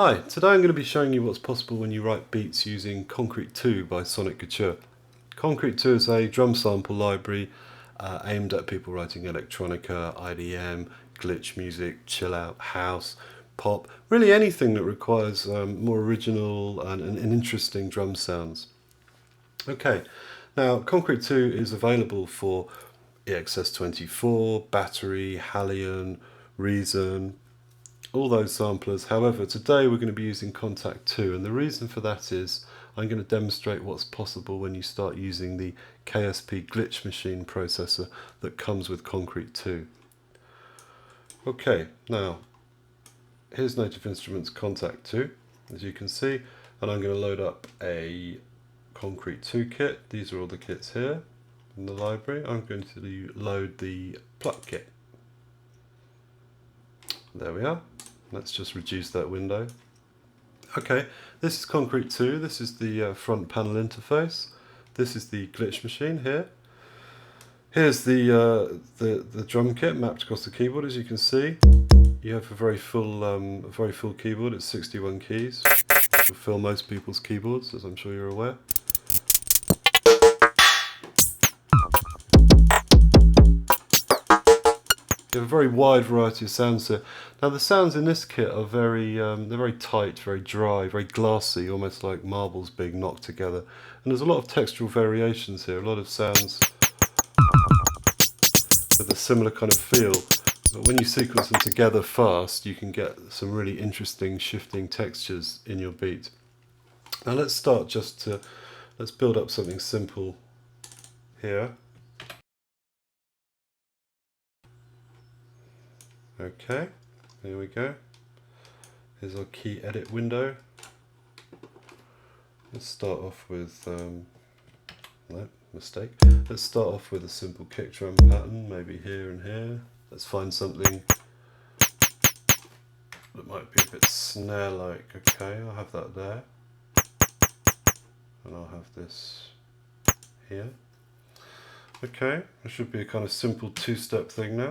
Hi, today I'm going to be showing you what's possible when you write beats using Konkrete 2 by Soniccouture. Konkrete 2 is a drum sample library aimed at people writing electronica, IDM, glitch music, chill out, house, pop, really anything that requires more original and interesting drum sounds. Okay, now Konkrete 2 is available for EXS24, Battery, Halion, Reason, all those samplers. However, today we're going to be using Kontakt 2, and the reason for that is I'm going to demonstrate what's possible when you start using the KSP glitch machine processor that comes with Konkrete 2. Okay, now here's Native Instruments Kontakt 2, as you can see, and I'm going to load up a Konkrete 2 kit. These are all the kits here in the library. I'm going to load the pluck kit. There we are. Let's just reduce that window. Okay, this is Konkrete 2. This is the front panel interface. This is the glitch machine here. Here's the drum kit mapped across the keyboard. As you can see, you have a very full keyboard. It's 61 keys, which will fill most people's keyboards, as I'm sure you're aware. You have a very wide variety of sounds here. Now the sounds in this kit are they're very tight, very dry, very glassy, almost like marbles being knocked together. And there's a lot of textural variations here, a lot of sounds with a similar kind of feel. But when you sequence them together fast, you can get some really interesting shifting textures in your beat. Now let's build up something simple here. Okay, here we go. Here's our key edit window. Let's start off with, no, mistake. Let's start off with a simple kick drum pattern, maybe here and here. Let's find something that might be a bit snare-like. Okay, I'll have that there. And I'll have this here. Okay, it should be a kind of simple two-step thing now.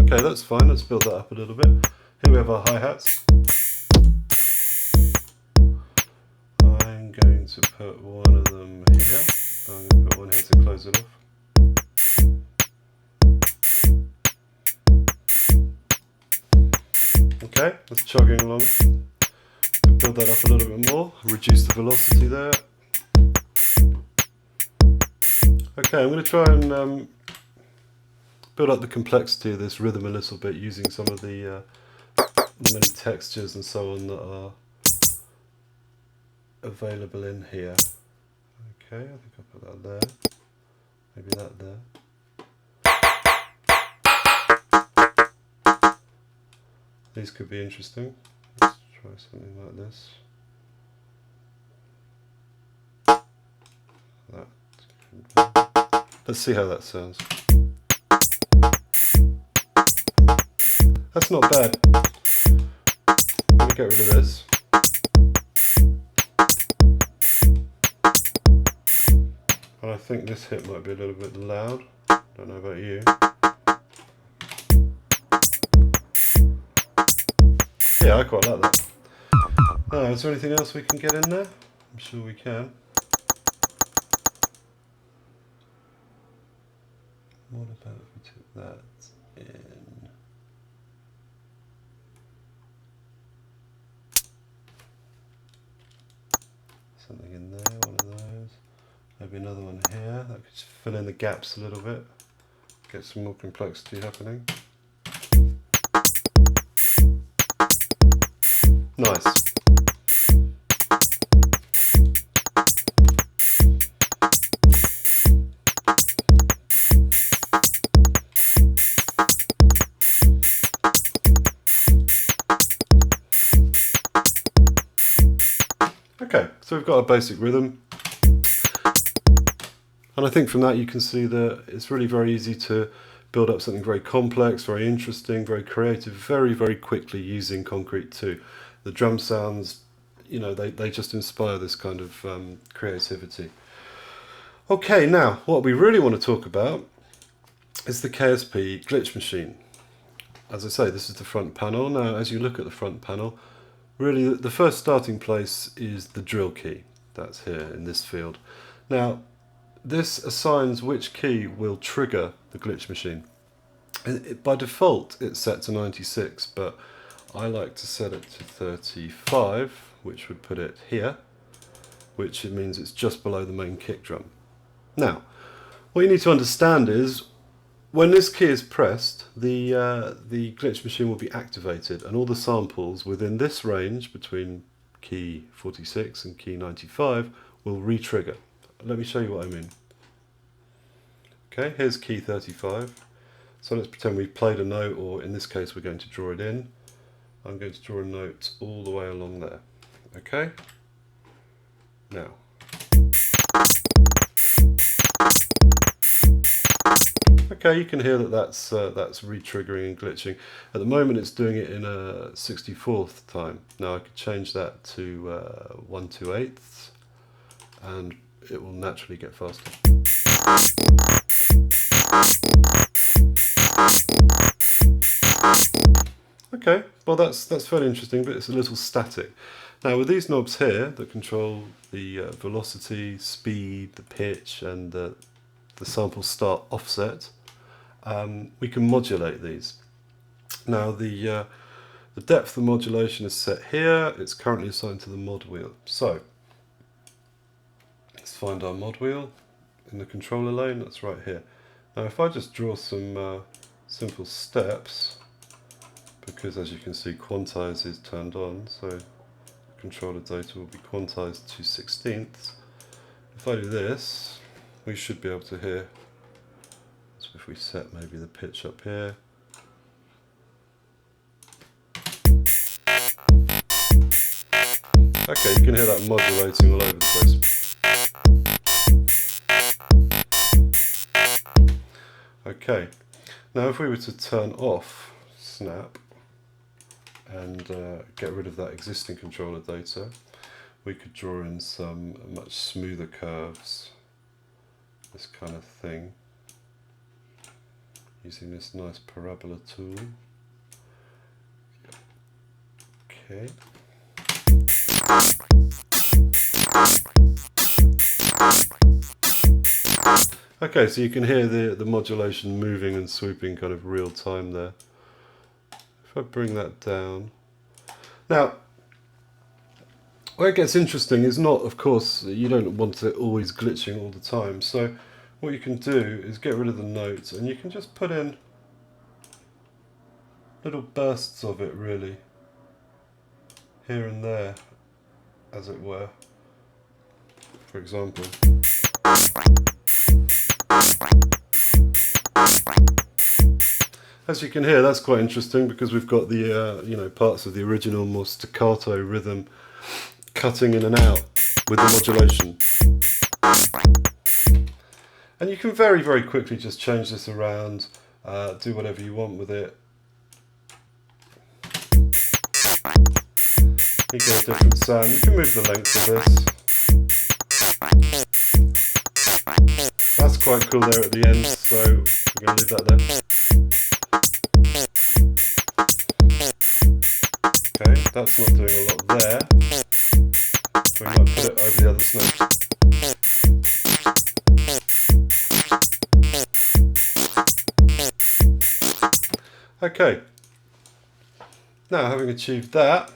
Okay, that's fine. Let's build that up a little bit. Here we have our hi-hats. I'm going to put one of them here. I'm going to put one here to close it off. Okay, that's chugging along. Build that up a little bit more. Reduce the velocity there. Okay, I'm going to try and build up the complexity of this rhythm a little bit using some of the many textures and so on that are available in here. Okay, I think I'll put that there, maybe that there. These could be interesting. Let's try something like this. Let's see how that sounds. That's not bad. Let me get rid of this. And I think this hit might be a little bit loud. Don't know about you. Yeah, I quite like that. Is there anything else we can get in there? I'm sure we can. What about if we took that in? Something in there, one of those. Maybe another one here. That could just fill in the gaps a little bit. Get some more complexity happening. Nice. Okay, so we've got a basic rhythm, and I think from that you can see that it's really very easy to build up something very complex, very interesting, very creative, very quickly using Konkrete 2. The drum sounds, you know, they just inspire this kind of creativity. Okay, now what we really want to talk about is the KSP glitch machine. as I say, this is the front panel. Now, as you look at the front panel, really the first starting place is the drill key. That's here in this field. Now, this assigns which key will trigger the glitch machine. By default, it's set to 96, but I like to set it to 35, which would put it here, which means it's just below the main kick drum. Now, what you need to understand is, when this key is pressed, the glitch machine will be activated, and all the samples within this range between key 46 and key 95 will re-trigger. Let me show you what I mean. Okay, here's key 35. So let's pretend we've played a note, or in this case we're going to draw it in. I'm going to draw a note all the way along there. Okay? Now. Okay, you can hear that that's re-triggering and glitching. At the moment it's doing it in a 64th time. Now I could change that to 1/2/8 and it will naturally get faster. Okay, well that's fairly interesting, but it's a little static. Now with these knobs here that control the velocity, speed, the pitch, and the sample start offset, we can modulate these. Now the depth of modulation is set here. It's currently assigned to the mod wheel. So let's find our mod wheel in the controller lane. That's right here. Now if I just draw some simple steps, because as you can see quantize is turned on, so controller data will be quantized to 16ths. If I do this, we should be able to hear. So if we set maybe the pitch up here. Okay, you can hear that modulating all over the place. Okay, now if we were to turn off snap and get rid of that existing controller data, we could draw in some much smoother curves, this kind of thing, using this nice parabola tool. Okay. Okay, so you can hear the modulation moving and swooping kind of real time there. If I bring that down. Now, where it gets interesting is not, of course, you don't want it always glitching all the time. So what you can do is get rid of the notes and you can just put in little bursts of it really, here and there, as it were. For example. As you can hear, that's quite interesting because we've got the parts of the original more staccato rhythm cutting in and out with the modulation. And you can very, very quickly just change this around, do whatever you want with it. You get a different sound. You can move the length of this. That's quite cool there at the end, so we're going to leave that there. Okay, that's not doing a lot there. We might put it over the other snakes. Okay, now having achieved that,